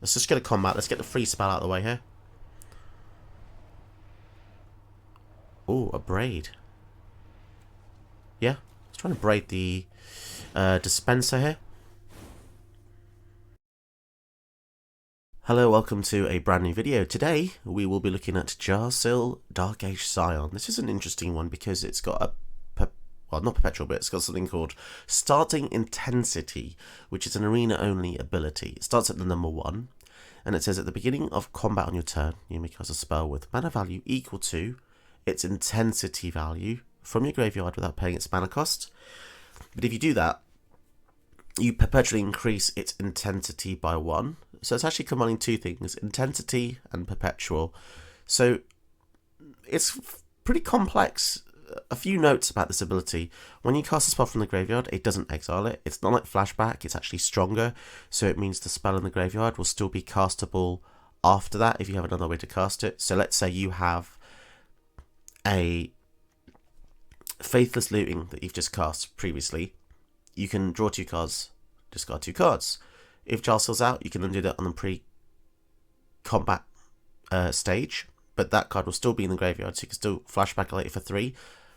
Let's just get a combat. Let's get the free spell out of the way here. Oh, a braid. Yeah, let's try to braid the dispenser here. Hello, welcome to a brand new video. Today we will be looking at Jarsyl Dark Age Scion. This is an interesting one because it's got a well, not perpetual, but it's got something called Starting Intensity, which is an arena-only ability. It starts at the number 1, and it says at the beginning of combat on your turn, you may cast a spell with mana value equal to its intensity value from your graveyard without paying its mana cost. But if you do that, you perpetually increase its intensity by 1. So it's actually combining two things, intensity and perpetual. So it's pretty complex. A few notes about this ability. When you cast a spell from the graveyard, it doesn't exile it. It's not like flashback, it's actually stronger. So it means the spell in the graveyard will still be castable after that if you have another way to cast it. So let's say you have a Faithless Looting that you've just cast previously. You can draw 2 cards, discard 2 cards. If Jarsyl's out, you can undo that on the pre-combat stage, but that card will still be in the graveyard, so you can still flashback later for 3.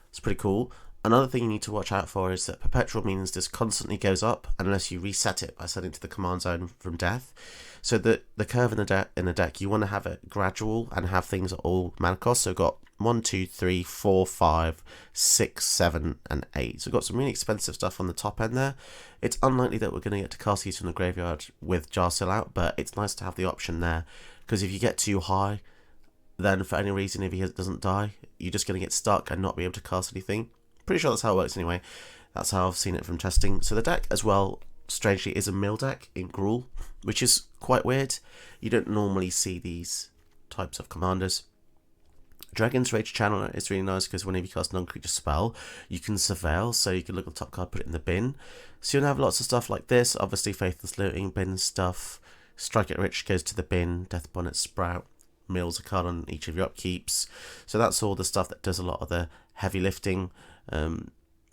It's pretty cool. Another thing you need to watch out for is that perpetual means this constantly goes up unless you reset it by setting to the command zone from death. So the curve in the deck, you want to have it gradual and have things at all mana costs. So we've got 1, 2, 3, 4, 5, 6, 7, and 8. So we've got some really expensive stuff on the top end there. It's unlikely that we're going to get to cast these from the graveyard with Jarsyl out, but it's nice to have the option there, because if you get too high, then for any reason, if he doesn't die, you're just going to get stuck and not be able to cast anything. Pretty sure that's how it works anyway. That's how I've seen it from testing. So the deck as well, strangely, is a mill deck in Brawl, which is quite weird. You don't normally see these types of commanders. Dragon's Rage Channeler is really nice because whenever you cast a non-creature spell, you can surveil, so you can look at the top card, put it in the bin. So you'll have lots of stuff like this. Obviously, Faithless Looting, bin stuff. Strike it Rich goes to the bin. Death Bonnet Sprout mills a card on each of your upkeeps. So that's all the stuff that does a lot of the heavy lifting. And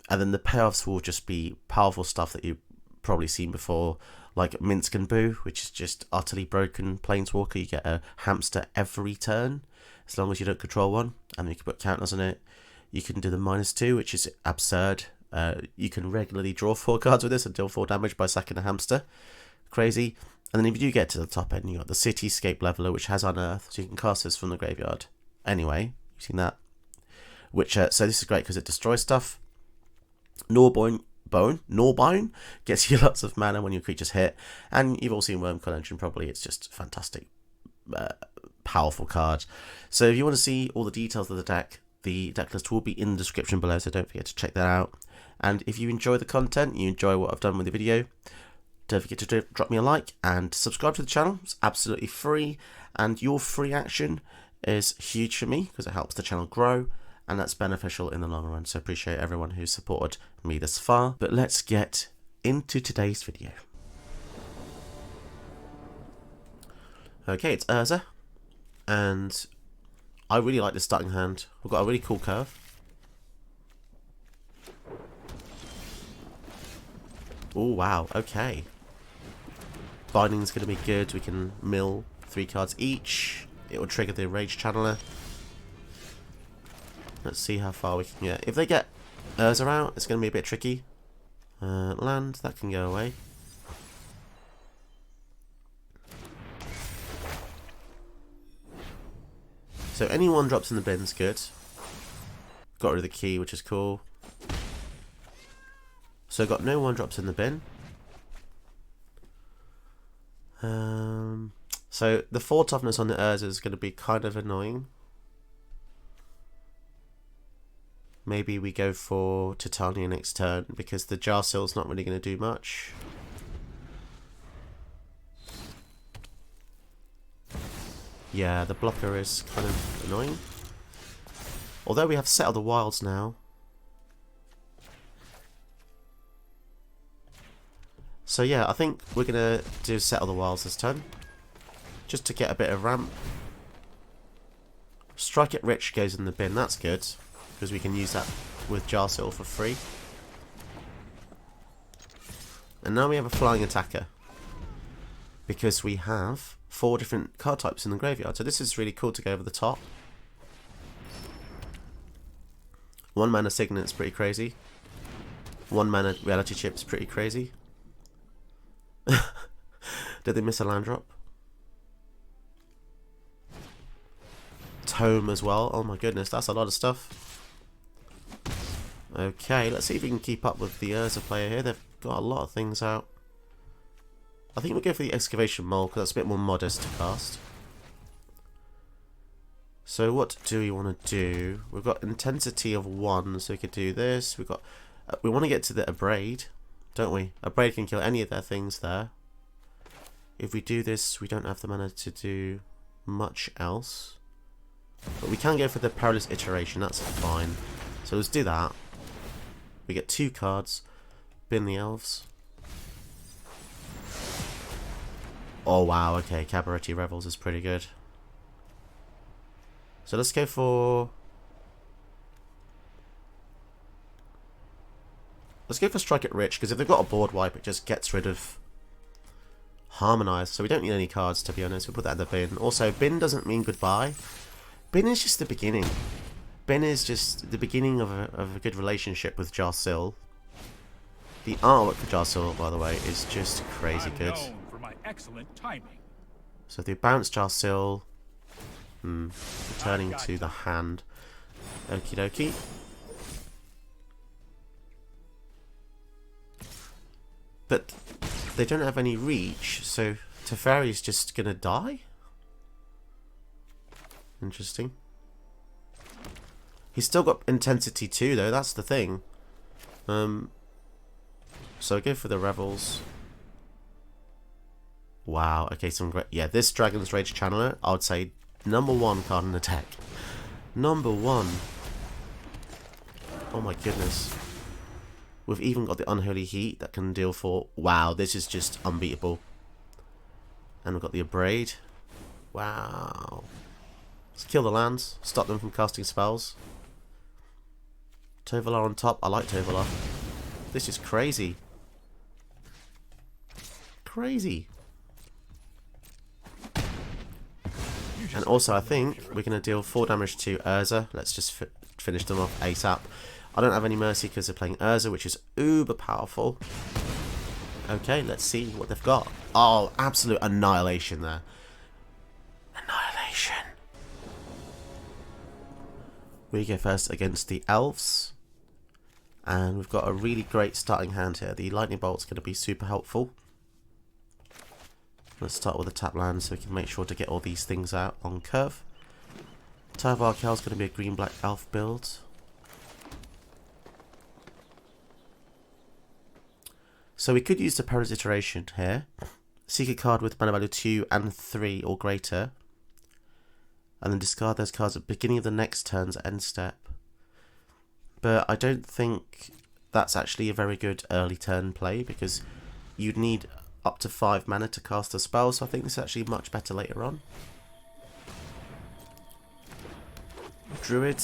then the payoffs will just be powerful stuff that you've probably seen before, like Minsk and Boo, which is just utterly broken Planeswalker. You get a hamster every turn, as long as you don't control one, and you can put counters on it. You can do the -2, which is absurd. You can regularly draw 4 cards with this and deal 4 damage by sacking a hamster. Crazy. And then if you do get to the top end, you got the Cityscape Leveler, which has Unearth, so you can cast this from the graveyard. Anyway, you've seen that. Which so this is great because it destroys stuff. Gnawbone gets you lots of mana when your creatures hit, and you've all seen Worm Collection probably. It's just fantastic, powerful card. So if you want to see all the details of the deck list will be in the description below, so don't forget to check that out. And if you enjoy the content, you enjoy what I've done with the video, don't forget to drop me a like and subscribe to the channel. It's absolutely free, and your free action is huge for me because it helps the channel grow, and that's beneficial in the long run. So I appreciate everyone who's supported me this far. But let's get into today's video. Okay, it's Urza, and I really like this starting hand. We've got a really cool curve. Oh wow, okay. Binding's going to be good. We can mill 3 cards each. It will trigger the Rage Channeler. Let's see how far we can get. If they get Urza out, it's going to be a bit tricky. Land, that can go away. So any 1-drops in the bin's good. Got rid of the key, which is cool. So got no 1-drops in the bin. So the 4 toughness on the Urza is going to be kind of annoying. Maybe we go for Titania next turn because the Jarsyl's not really going to do much. Yeah, the blocker is kind of annoying. Although we have Settle the Wilds now. So yeah, I think we're going to do Settle the Wilds this turn, just to get a bit of ramp. Strike it Rich goes in the bin, that's good, because we can use that with Jarsyl for free. And now we have a flying attacker. because we have 4 different card types in the graveyard. So this is really cool to go over the top. 1 mana Signet's pretty crazy. 1 mana Reality Chip's pretty crazy. Did they miss a land drop? Tome as well. Oh my goodness, that's a lot of stuff. Okay, let's see if we can keep up with the Urza player here. They've got a lot of things out. I think we'll go for the Excavation Mole because that's a bit more modest to cast. So what do we want to do? We've got intensity of 1, so we could do this. We've got we want to get to the Abrade, don't we? Abrade can kill any of their things there. If we do this, we don't have the mana to do much else. But we can go for the Perilous Iteration, that's fine. So let's do that. We get 2 cards. Bin the Elves. Oh wow, okay, Cabaretti Revels is pretty good. So let's go for... Let's go for Strike It Rich, because if they've got a board wipe, it just gets rid of Harmonize. So we don't need any cards, to be honest. We'll put that in the bin. Also, bin doesn't mean goodbye. Bin is just the beginning. Bin is just the beginning of a good relationship with Jarsyl. The artwork for Jarsyl, by the way, is just crazy good. For my excellent timing. So they bounce Jarsyl. Returning to the hand. Okie dokie. But they don't have any reach, so Teferi's just gonna die? Interesting. He's still got intensity 2 though, that's the thing. So I go for the Revels. Wow, okay, some great... Yeah, this Dragon's Rage Channeler, I would say #1 card in the deck. #1. Oh my goodness. We've even got the Unholy Heat that can deal 4. Wow, this is just unbeatable. And we've got the Abrade. Wow. Let's kill the lands. Stop them from casting spells. Tovolar on top. I like Tovolar. This is crazy. Crazy. And also, I think we're going to deal 4 damage to Urza. Let's just finish them off ASAP. I don't have any mercy because they're playing Urza, which is uber powerful. Okay, let's see what they've got. Oh, absolute annihilation there. Annihilation. We go first against the Elves. And we've got a really great starting hand here. The Lightning Bolt's going to be super helpful. Let's start with the tap land so we can make sure to get all these things out on curve. Tarvarkel's going to be a green-black elf build. So we could use the Perilous Iteration here. Seek a card with mana value 2 and 3 or greater. And then discard those cards at the beginning of the next turn's end step. But I don't think that's actually a very good early turn play because you'd need up to 5 mana to cast a spell, so I think this is actually much better later on. Druid.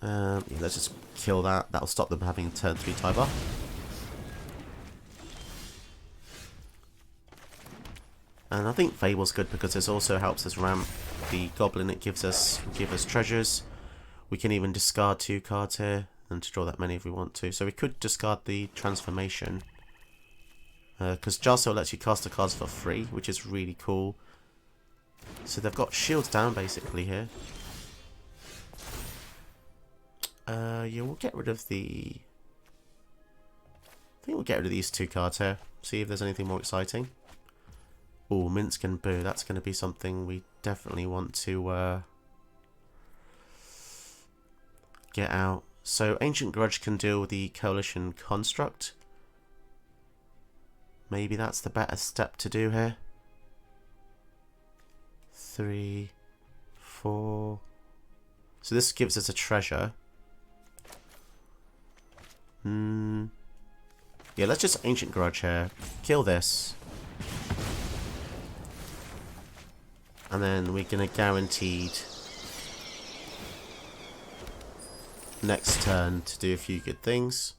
Yeah, let's just kill that. That'll stop them having a turn 3 tie bar. And I think Fable's good because this also helps us ramp the Goblin. It gives us treasures. We can even discard 2 cards here and to draw that many if we want to. So we could discard the Transformation. Because Jarsyl lets you cast the cards for free, which is really cool. So they've got shields down basically here. Yeah, we'll get rid of the... I think we'll get rid of these 2 cards here. See if there's anything more exciting. Oh, Minsk and Boo. That's going to be something we definitely want to get out. So Ancient Grudge can deal with the Coalition Construct. Maybe that's the better step to do here. 3, 4. So this gives us a treasure. Yeah, let's just Ancient Grudge here. Kill this. And then we're going to guaranteed next turn to do a few good things.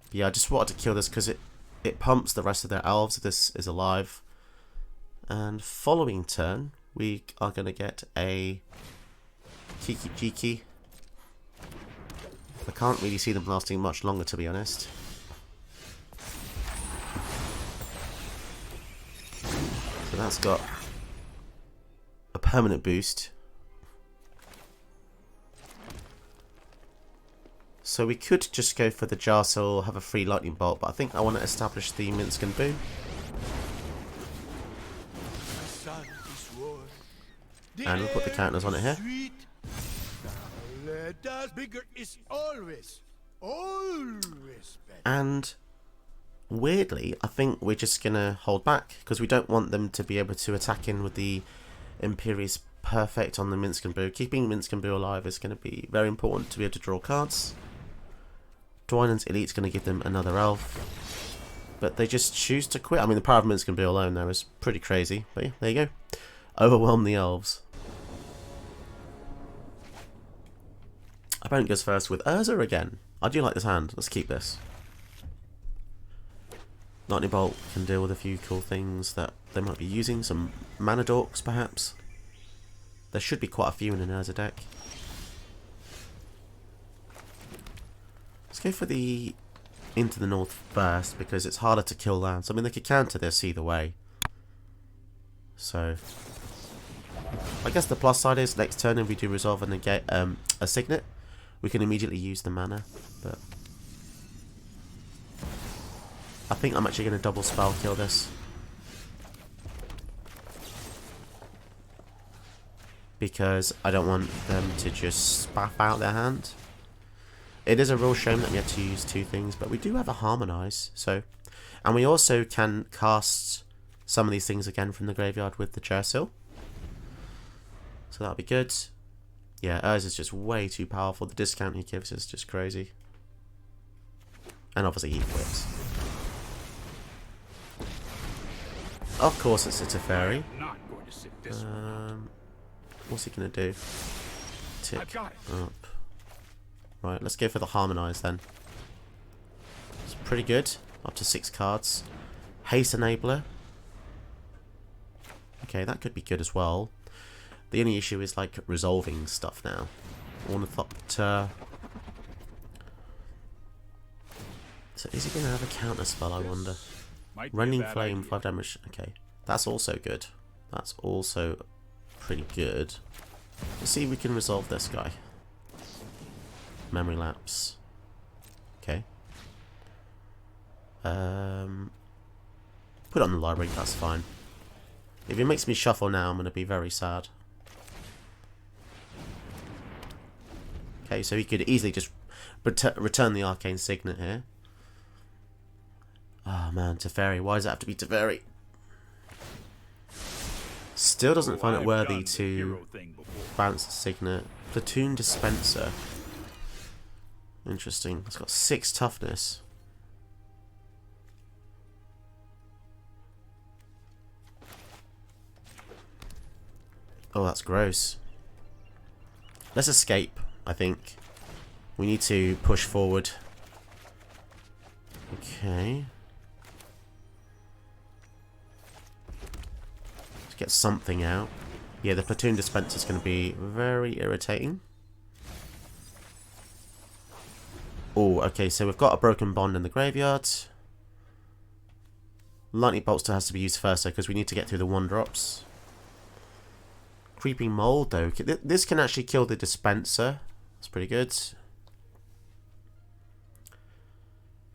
But yeah, I just wanted to kill this because it pumps the rest of their elves if this is alive. And following turn, we are going to get a Kiki Jiki. I can't really see them lasting much longer, to be honest. So that's got a permanent boost. So we could just go for the Jarsyl, have a free lightning bolt, but I think I want to establish the Minsc Boo. And we'll put the counters on it here. And weirdly, I think we're just going to hold back because we don't want them to be able to attack in with the Imperious Perfect on the Minsc Boo. Keeping Minsc Boo alive is going to be very important to be able to draw cards. Dwynen's Elite's going to give them another elf. But they just choose to quit. I mean, the power of Minsc Boo alone there is pretty crazy. But yeah, there you go. Overwhelm the elves. Opponent goes first with Urza again. I do like this hand. Let's keep this. Lightning Bolt can deal with a few cool things that they might be using. Some mana dorks, perhaps. There should be quite a few in an Urza deck. Let's go for the Into the North first, because it's harder to kill lands. I mean, they could counter this either way. So, I guess the plus side is next turn if we do resolve and get a Signet, we can immediately use the mana. But I think I'm actually going to double spell kill this. Because I don't want them to just spaff out their hand. It is a real shame that we had to use two things, but we do have a Harmonize. So, and we also can cast some of these things again from the graveyard with the Jarsyl. So that'll be good. Yeah, Urza is just way too powerful. The discount he gives is just crazy. And obviously he quits. Of course it's a Teferi. What's he going to do? Tick up. Right, let's go for the Harmonize then. It's pretty good. Up to 6 cards. Haste Enabler. Okay, that could be good as well. The only issue is like resolving stuff now. Ornithopter. So is he going to have a counter spell, I wonder? Rending Flame, 5 damage. Okay, that's also good. That's also pretty good. Let's see if we can resolve this guy. Memory Lapse. Okay. Put it on the library, that's fine. If it makes me shuffle now, I'm going to be very sad. Okay, so he could easily just return the Arcane Signet here. Oh man, Teferi. Why does it have to be Teferi? Still doesn't find it worthy to bounce the Signet. Platoon Dispenser. Interesting. It's got 6 toughness. Oh, that's gross. Let's escape, I think. We need to push forward. Okay. Let's get something out. Yeah, the platoon dispenser is going to be very irritating. Oh, okay, so we've got a Broken Bond in the graveyard. Lightning Bolt still has to be used first, though, because we need to get through the 1-drops. Creeping Mold, though. This can actually kill the dispenser. That's pretty good.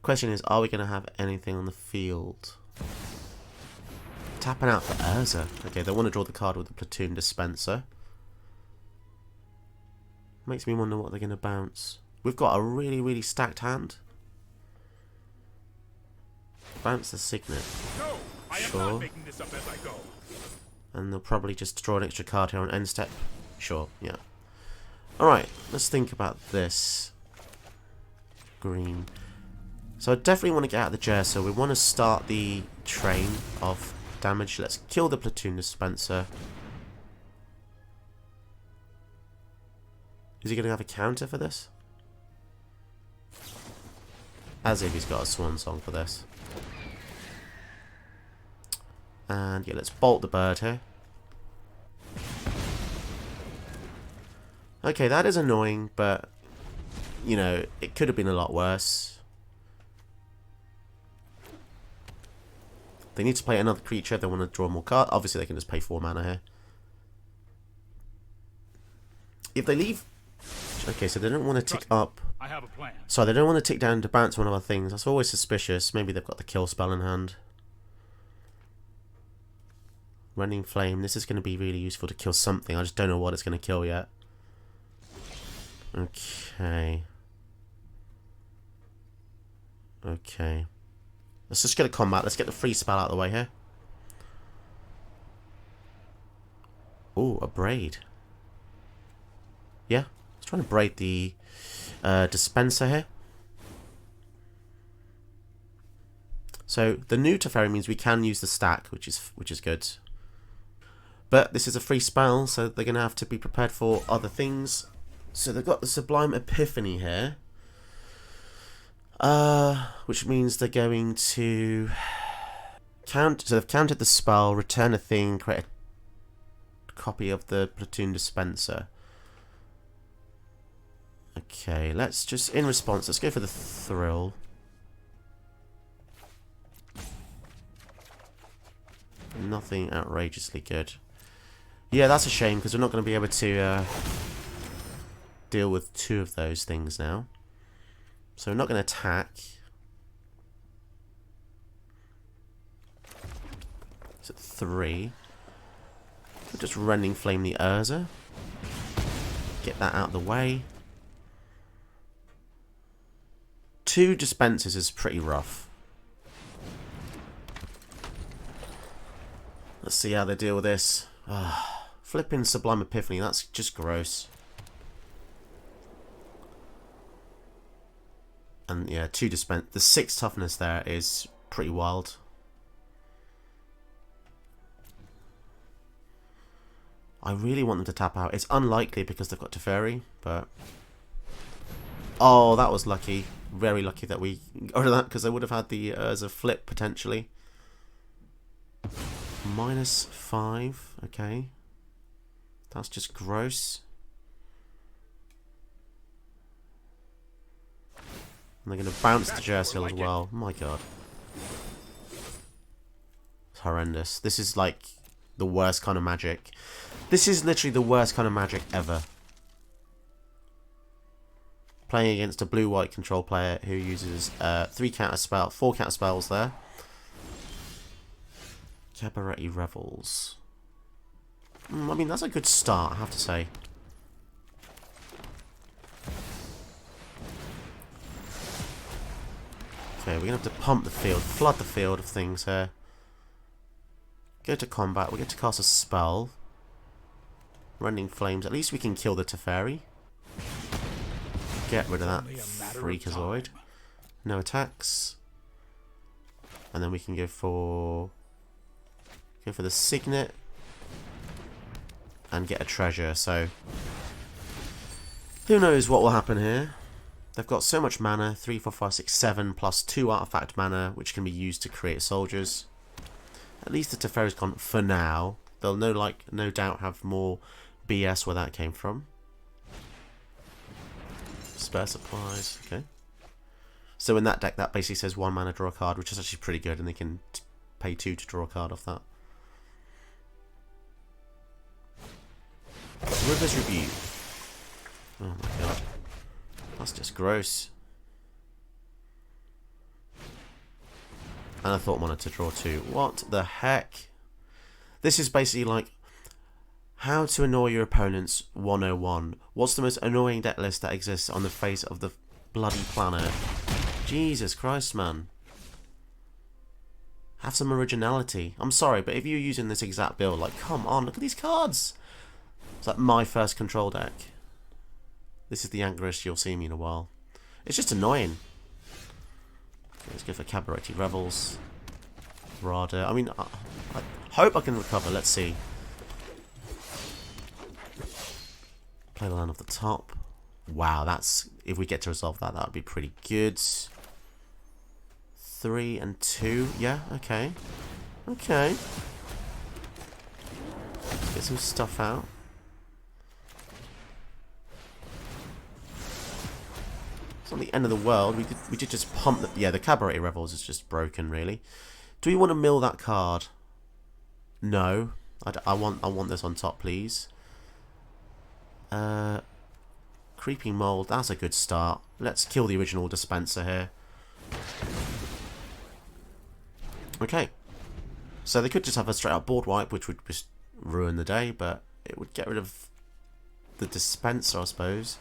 Question is, are we going to have anything on the field? Tapping out for Urza. Okay, they want to draw the card with the Platoon Dispenser. Makes me wonder what they're going to bounce. We've got a really, really stacked hand. Bounce the Signet. No, I am not making this up as I go. And they'll probably just draw an extra card here on end step. Sure, yeah. Alright, let's think about this. Green. So I definitely want to get out of the Jarsyl. We want to start the train of damage. Let's kill the Platoon Dispenser. Is he going to have a counter for this? As if he's got a swan song for this. And yeah, let's bolt the bird here. Okay, that is annoying, but you know, it could have been a lot worse. They need to play another creature. They want to draw more cards. Obviously, they can just pay 4 mana here. If they leave... Okay, so they don't want to tick up. I have a plan. So they don't want to tick down to bounce one of our things. That's always suspicious. Maybe they've got the kill spell in hand. Running Flame. This is going to be really useful to kill something. I just don't know what it's going to kill yet. Okay. Okay. Let's just get a combat. Let's get the free spell out of the way here. Oh, a braid. Yeah. Let's try to braid the dispenser here. So the new Teferi means we can use the stack, which is good. But this is a free spell, so they're going to have to be prepared for other things. So they've got the Sublime Epiphany here. Which means they're going to count. So they've counted the spell, return a thing, create a copy of the platoon dispenser. Okay, let's just, in response, let's go for the thrill. Nothing outrageously good. Yeah, that's a shame, because we're not going to be able to deal with 2 of those things now. So we're not going to attack. It's at 3. We're just Rending Flame the Urza. Get that out of the way. 2 dispensers is pretty rough. Let's see how they deal with this. Flipping Sublime Epiphany, that's just gross. And yeah, 2 dispense. The 6 toughness there is pretty wild. I really want them to tap out. It's unlikely because they've got Teferi, but... Oh, that was lucky. Very lucky that we got rid of that, because I would have had the as a flip potentially. -5. Okay. That's just gross. And they're going to bounce the Jarsyl as well. Oh my god. It's horrendous. This is like the worst kind of magic. This is literally the worst kind of magic ever. Playing against a blue-white control player who uses 4 counter spells there. Cabaret Revels. I mean, that's a good start, I have to say. Okay, we're going to have to pump the field, flood the field of things here. Go to combat, we get to cast a spell. Rending Flames, at least we can kill the Teferi. Get rid of that Freakazoid. No attacks. And then we can go for the Signet. And get a treasure, so... Who knows what will happen here. They've got so much mana, 3, 4, 5, 6, 7, plus 2 artifact mana, which can be used to create soldiers. At least the Teferi's gone for now. They'll no doubt have more BS where that came from. Spare supplies, okay. So in that deck, that basically says 1 mana, draw a card, which is actually pretty good, and they can pay 2 to draw a card off that. River's Rebuke. Oh my god. That's just gross. And I thought I wanted to draw 2. What the heck? This is basically like how to annoy your opponents 101. What's the most annoying deck list that exists on the face of the bloody planet? Jesus Christ, man. Have some originality. I'm sorry, but if you're using this exact build, like, come on, look at these cards. It's like my first control deck. This is the angriest you'll see me in a while. It's just annoying. Okay, let's go for Cabaret Revels. Rada. I mean, I hope I can recover. Let's see. Play the land off the top. Wow, that's... If we get to resolve that, that would be pretty good. 3 and 2. Yeah, okay. Okay. Get some stuff out. It's not the end of the world. We did just pump the... Yeah, the Cabaret Revels is just broken, really. Do we want to mill that card? No. I want this on top, please. Creeping Mold. That's a good start. Let's kill the original dispenser here. Okay. So they could just have a straight up board wipe, which would just ruin the day, but it would get rid of the dispenser, I suppose.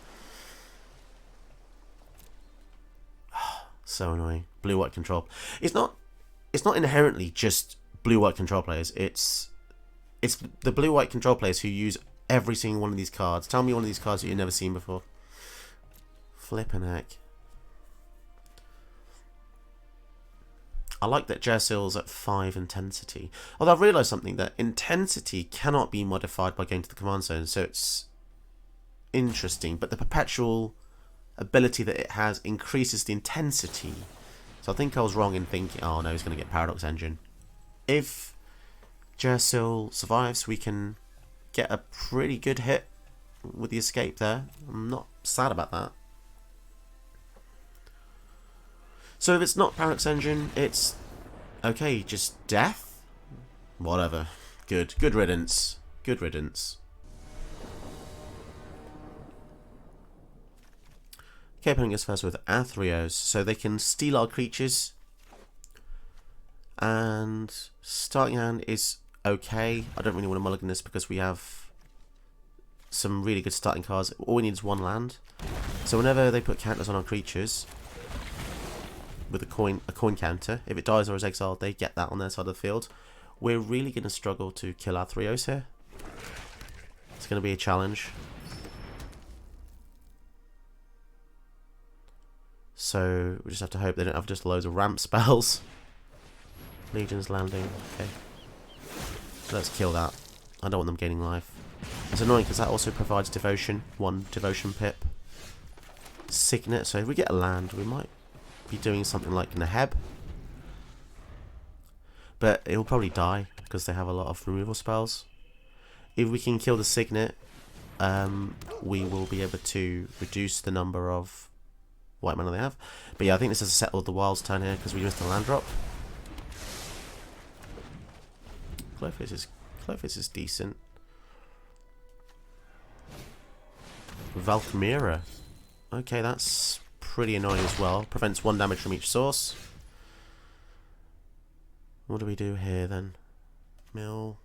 So annoying. Blue-white control. It's not inherently just blue-white control players. It's the blue-white control players who use every single one of these cards. Tell me one of these cards that you've never seen before. Flippin' heck. I like that Jarsyl's at 5 intensity. Although I've realised something, that intensity cannot be modified by going to the command zone, so it's interesting. But the perpetual ability that it has increases the intensity. So I think I was wrong in thinking, oh no, he's going to get Paradox Engine. If Jarsyl survives, we can get a pretty good hit with the escape there. I'm not sad about that. So if it's not Paradox Engine, it's okay, just death? Whatever. Good riddance. Good riddance. Okay, putting us first with Athreos, so they can steal our creatures. And starting hand is okay. I don't really want to mulligan this because we have some really good starting cards. All we need is one land. So whenever they put counters on our creatures with a coin counter, if it dies or is exiled, they get that on their side of the field. We're really going to struggle to kill Athreos here. It's going to be a challenge. So we just have to hope they don't have just loads of ramp spells. Legion's landing. Okay. Let's kill that. I don't want them gaining life. It's annoying because that also provides devotion. 1 devotion pip. Signet. So if we get a land, we might be doing something like Neheb. But it will probably die because they have a lot of removal spells. If we can kill the Signet, we will be able to reduce the number of white mana they have. But yeah, I think this is a Settle the Wild's turn here because we missed the land drop. Clovis is decent. Valkmira. Okay, that's pretty annoying as well. Prevents 1 damage from each source. What do we do here then? Mill.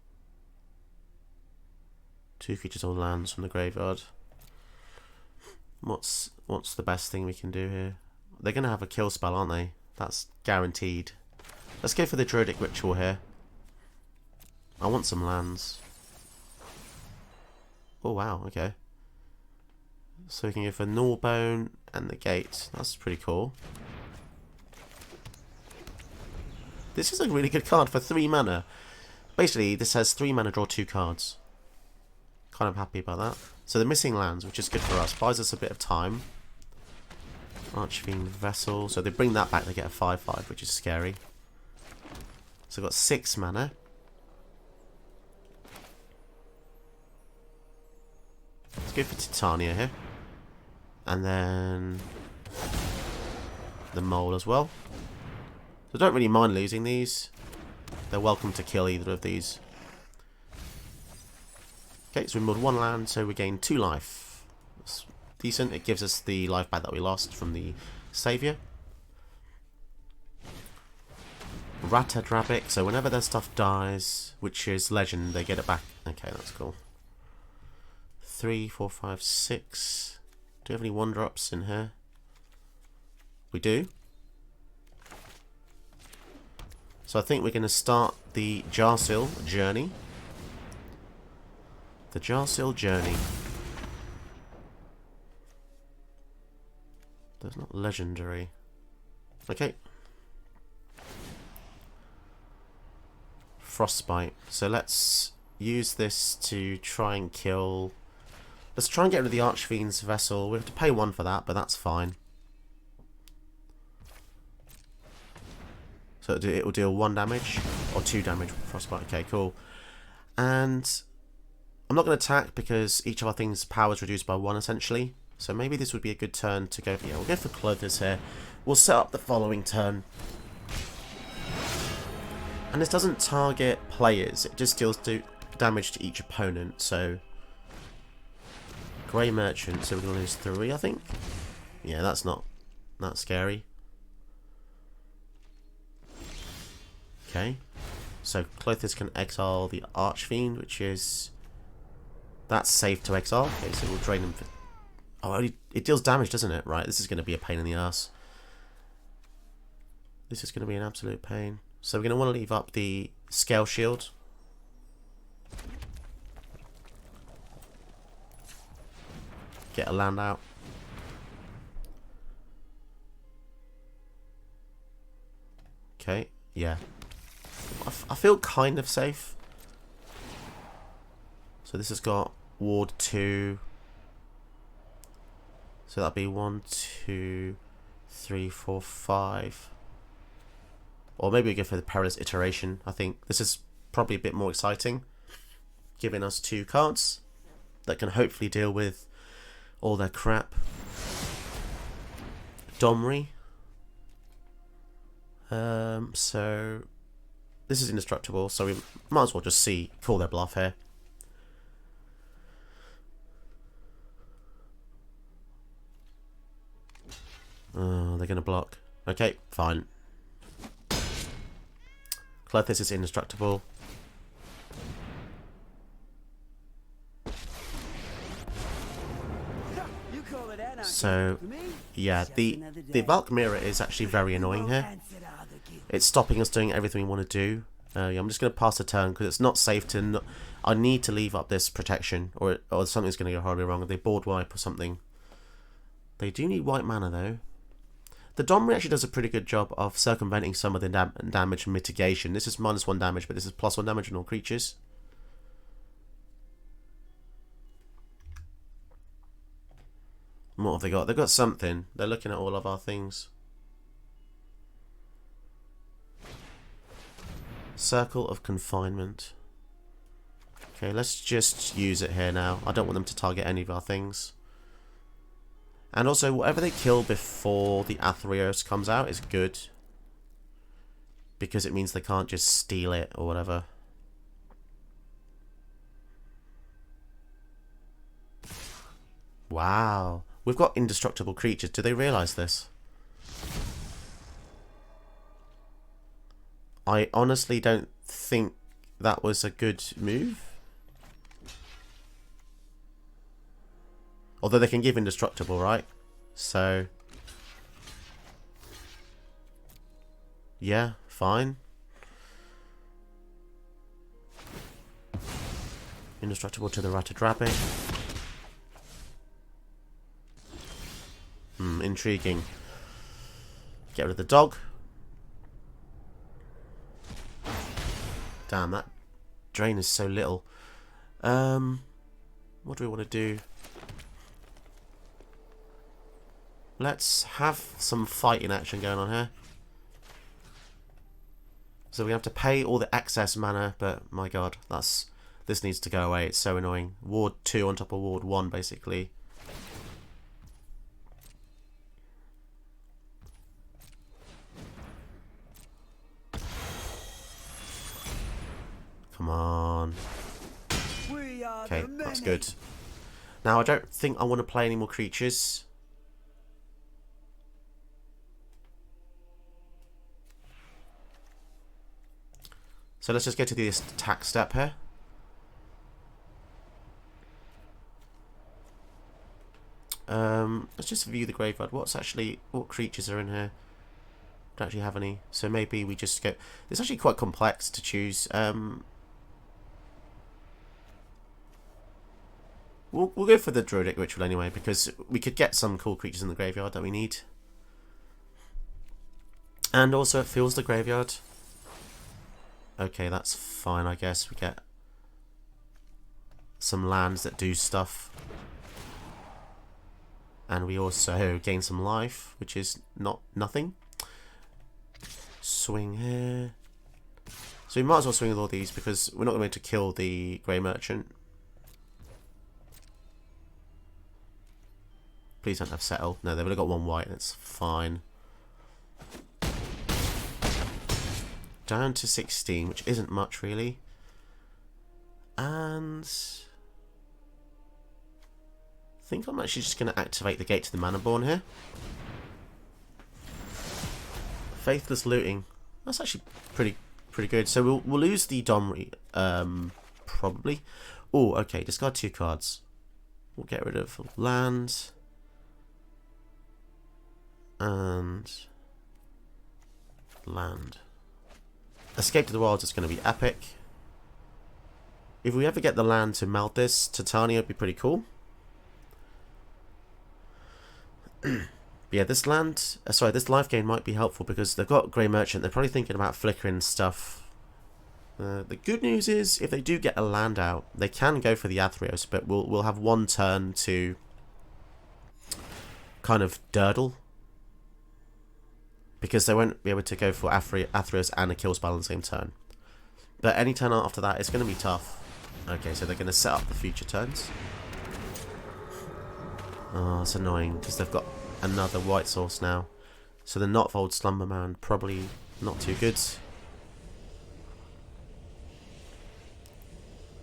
2 creatures or lands from the graveyard. What's the best thing we can do here? They're going to have a kill spell, aren't they? That's guaranteed. Let's go for the Druidic Ritual here. I want some lands. Oh wow, okay. So we can go for Gnawbone and the Gate. That's pretty cool. This is a really good card for 3 mana. Basically, this has 3 mana, draw 2 cards. Kind of happy about that. So they're missing lands, which is good for us. Buys us a bit of time. Archfiend Vessel. So they bring that back, they get a 5/5, which is scary. So we've got 6 mana. Let's go for Titania here. And then the Mole as well. So I don't really mind losing these. They're welcome to kill either of these. Okay, so we milled 1 land, so we gain 2 life. That's decent. It gives us the life back that we lost from the Saviour. Ratadrabic, so whenever their stuff dies, which is legend, they get it back. Okay, that's cool. 3, 4, 5, 6. Do we have any 1-drops in here? We do. So I think we're going to start the Jarsyl journey. The Jarsyl journey. That's not legendary. Okay. Frostbite. So let's use this to try and kill... Let's try and get rid of the Archfiend's Vessel. We have to pay 1 for that, but that's fine. So it will deal 1 damage, or 2 damage with Frostbite. Okay, cool. And I'm not going to attack because each of our things' power is reduced by 1 essentially. So maybe this would be a good turn to go. Yeah, we'll go for Clothes here. We'll set up the following turn. And this doesn't target players. It just deals damage to each opponent. So Grey Merchant. So we're going to lose 3, I think. Yeah, that's not that scary. Okay. So Clothes can exile the Archfiend, which is... That's safe to exile. Okay, so we'll drain him for... Oh, it deals damage, doesn't it? Right, this is going to be a pain in the ass. This is going to be an absolute pain. So we're going to want to leave up the Scale Shield. Get a land out. Okay, yeah. I feel kind of safe. So this has got Ward 2. So that'll be 1, 2, 3, 4, 5. Or maybe we go for the Perilous Iteration. I think this is probably a bit more exciting. Giving us 2 cards that can hopefully deal with all their crap. Domri. So this is indestructible, so we might as well just call their bluff here. Oh, they're going to block. Okay, fine. Clothes is indestructible. So, yeah, the Valk Mirror is actually very annoying here. It's stopping us doing everything we want to do. Yeah, I'm just going to pass the turn because it's not safe to... I need to leave up this protection or something's going to go horribly wrong. They board wipe or something. They do need white mana though. The Domri actually does a pretty good job of circumventing some of the damage mitigation. This is -1 damage, but this is +1 damage on all creatures. What have they got? They've got something. They're looking at all of our things. Circle of Confinement. Okay, let's just use it here now. I don't want them to target any of our things. And also, whatever they kill before the Athreos comes out is good. Because it means they can't just steal it or whatever. Wow. We've got indestructible creatures. Do they realise this? I honestly don't think that was a good move. Although they can give indestructible, right? So... yeah, fine. Indestructible to the Rattata. Intriguing. Get rid of the dog. Damn, that drain is so little. What do we want to do? Let's have some fighting action going on here. So we have to pay all the excess mana, but my god, this needs to go away. It's so annoying. Ward 2 on top of Ward 1, basically. Come on. Okay, that's good. Now, I don't think I want to play any more creatures. So let's just get to the attack step here. Let's just view the graveyard. What creatures are in here? Don't actually have any. So maybe we just go... It's actually quite complex to choose. We'll go for the Druidic Ritual anyway, because we could get some cool creatures in the graveyard that we need. And also it fills the graveyard. Okay, that's fine, I guess. We get some lands that do stuff. And we also gain some life, which is nothing. Swing here. So we might as well swing with all these because we're not going to kill the Grey Merchant. Please don't have settle. No, they've only got one white and it's fine. Down to 16, which isn't much really. And I think I'm actually just going to activate the gate to the Mana-Born here. Faithless looting. That's actually pretty good. So we'll lose the Domri, probably. Oh, okay. Discard 2 cards. We'll get rid of land and land. Escape to the Wilds is going to be epic. If we ever get the land to melt this, Titania would be pretty cool. Yeah, this land, this life gain might be helpful because they've got Grey Merchant. They're probably thinking about flickering stuff. The good news is, if they do get a land out, they can go for the Athreos, but we'll have one turn to kind of durdle. Because they won't be able to go for Athreos and a kill spell on the same turn. But any turn after that, it's going to be tough. Okay, so they're going to set up the future turns. Oh, it's annoying because they've got another white source now. So the Notfold Slumberman, probably not too good.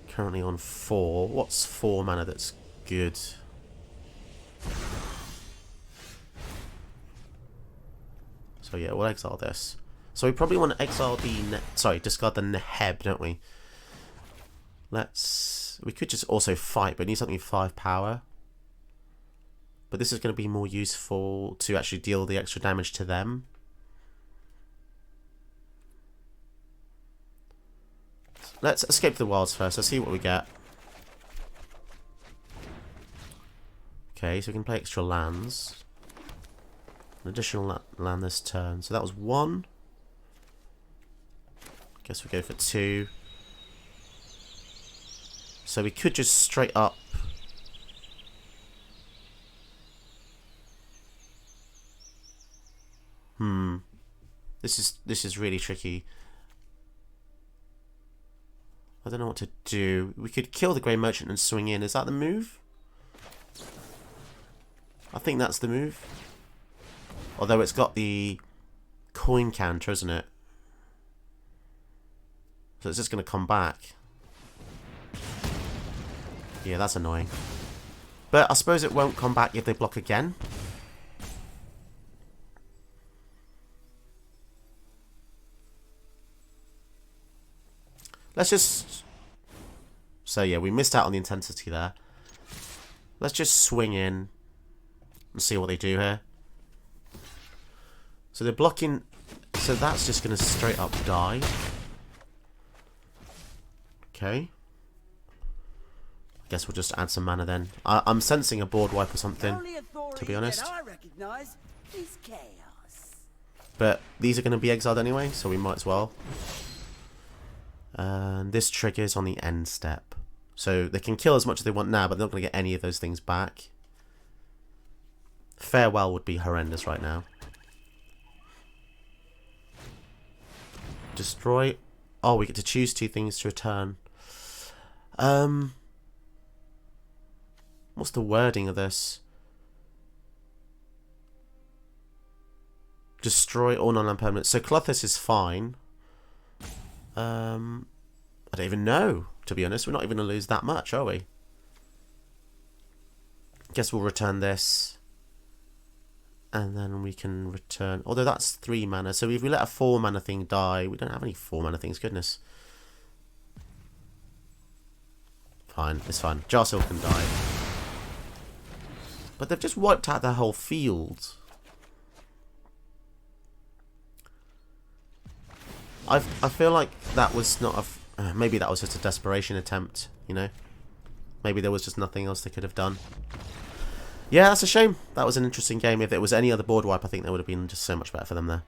Currently on 4. What's 4 mana that's good? So yeah, we'll exile this. So we probably want to exile the... discard the Neheb, don't we? We could just also fight, but we need something 5 power. But this is going to be more useful to actually deal the extra damage to them. Let's escape the wilds first. Let's see what we get. Okay, so we can play extra lands. An additional land this turn. So that was 1. Guess we go for 2. So we could just straight up... This is really tricky. I don't know what to do. We could kill the Grey Merchant and swing in. Is that the move? I think that's the move. Although it's got the coin counter, isn't it? So it's just going to come back. Yeah, that's annoying. But I suppose it won't come back if they block again. Let's just... So yeah, we missed out on the intensity there. Let's just swing in and see what they do here. So they're blocking... So that's just going to straight up die. Okay. I guess we'll just add some mana then. I'm sensing a board wipe or something, to be honest. But these are going to be exiled anyway, so we might as well. And this triggers on the end step. So they can kill as much as they want now, but they're not going to get any of those things back. Farewell would be horrendous right now. Destroy. Oh, we get to choose 2 things to return. What's the wording of this? Destroy all non-land permanents. So Clothis is fine. I don't even know, to be honest. We're not even going to lose that much, are we? Guess we'll return this. And then we can return... Although that's 3 mana. So if we let a 4 mana thing die... We don't have any 4 mana things, goodness. Fine, it's fine. Jarsyl can die. But they've just wiped out their whole field. I feel like that was not a... maybe that was just a desperation attempt, you know? Maybe there was just nothing else they could have done. Yeah, that's a shame. That was an interesting game. If it was any other board wipe, I think that would have been just so much better for them there.